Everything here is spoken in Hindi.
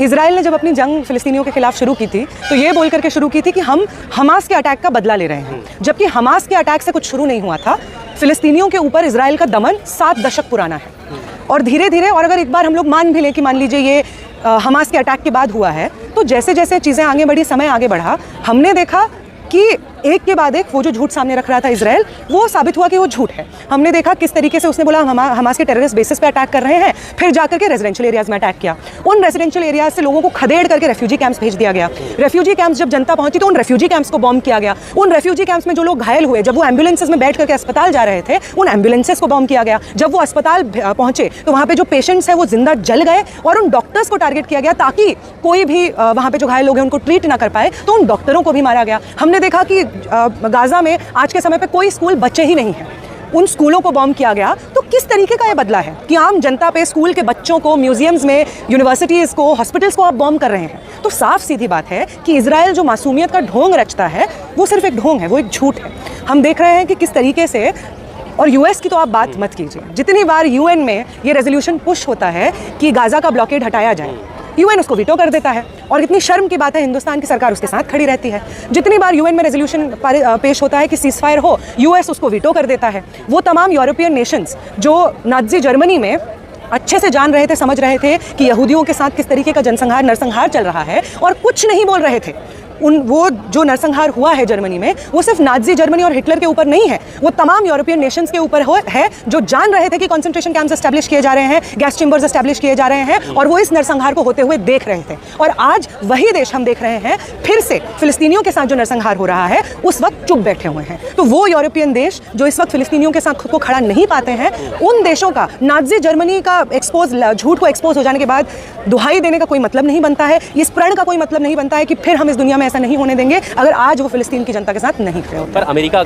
इजराइल ने जब अपनी जंग फिलिस्तीनियों के खिलाफ शुरू की थी तो ये बोल करके शुरू की थी कि हम हमास के अटैक का बदला ले रहे हैं, जबकि हमास के अटैक से कुछ शुरू नहीं हुआ था। फिलिस्तीनियों के ऊपर इजराइल का दमन 7 दशक पुराना है और धीरे धीरे, और अगर एक बार हम लोग मान भी लें कि मान लीजिए ये हमास के अटैक के बाद हुआ है, तो जैसे जैसे चीज़ें आगे बढ़ी, समय आगे बढ़ा, हमने देखा कि एक के बाद एक वो जो झूठ सामने रख रहा था इजराइल, वो साबित हुआ कि वो झूठ है। हमने देखा किस तरीके से उसने बोला हम हमास के टेररिस्ट बेसिस पे अटैक कर रहे हैं, फिर जाकर के रेजिडेंशियल एरियाज में अटैक किया। उन रेजिडेंशियल एरियाज से लोगों को खदेड़ करके रेफ्यूजी कैंप्स भेज दिया गया। रेफ्यूजी कैंप्स जब जनता पहुंची तो उन रेफ्यूजी कैंप्स को बॉम्ब किया गया। उन रेफ्यूजी कैंप्स में जो लोग घायल हुए, जब वो एम्बुलेंसेज में बैठ करके अस्पताल जा रहे थे, उन एम्बुलेंसेज को बॉम्ब किया गया। जब वो अस्पताल पहुंचे तो वहाँ पे जो पेशेंट्स हैं वो जिंदा जल गए और उन डॉक्टर्स को टारगेट किया गया ताकि कोई भी वहाँ पे जो घायल लोग हैं उनको ट्रीट ना कर पाए, तो उन डॉक्टरों को भी मारा गया। हमने देखा कि गाजा में आज के समय पे कोई स्कूल बच्चे ही नहीं हैं, उन स्कूलों को बॉम्ब किया गया। तो किस तरीके का ये बदला है कि आम जनता पे, स्कूल के बच्चों को, म्यूजियम्स में, यूनिवर्सिटीज़ को, हॉस्पिटल्स को आप बॉम्ब कर रहे हैं। तो साफ सीधी बात है कि इजराइल जो मासूमियत का ढोंग रचता है वो सिर्फ एक ढोंग है, वो एक झूठ है। हम देख रहे हैं कि किस तरीके से, और यूएस की तो आप बात मत कीजिए, जितनी बार यूएन में ये रेजोल्यूशन पुश होता है कि गाजा का ब्लॉकेड हटाया जाए, यूएन उसको वीटो कर देता है। और इतनी शर्म की बात है, हिंदुस्तान की सरकार उसके साथ खड़ी रहती है। जितनी बार यूएन में रेजोल्यूशन पेश होता है कि सीज़फायर हो, यूएस उसको वीटो कर देता है। वो तमाम यूरोपियन नेशंस जो नाज़ी जर्मनी में अच्छे से जान रहे थे, समझ रहे थे कि यहूदियों के साथ किस तरीके का जनसंहार, नरसंहार चल रहा है, और कुछ नहीं बोल रहे थे। वो जो नरसंहार हुआ है जर्मनी में, वो सिर्फ नाज़ी जर्मनी और हिटलर के ऊपर नहीं है, वो तमाम यूरोपियन नेशंस के ऊपर है जो जान रहे थे कि कंसंट्रेशन कैंप्स एस्टैब्लिश किए जा रहे हैं, गैस चेंबर्स एस्टैब्लिश किए जा रहे हैं, और वो इस नरसंहार को होते हुए देख रहे थे। और आज वही देश हम देख रहे हैं फिर से फिलिस्तीनियों के साथ जो नरसंहार हो रहा है, उस वक्त चुप बैठे हुए हैं। तो वो यूरोपियन देश जो इस वक्त फिलिस्तीनियों के साथ खुद को खड़ा नहीं पाते हैं, उन देशों का नाज़ी जर्मनी का झूठ को एक्सपोज हो जाने के बाद दुहाई देने का कोई मतलब नहीं बनता है, इस प्रण का कोई मतलब नहीं बनता है कि फिर हम इस दुनिया में ऐसा नहीं होने देंगे अगर आज वो फिलिस्तीन की जनता के साथ नहीं खड़े होते। पर अमेरिका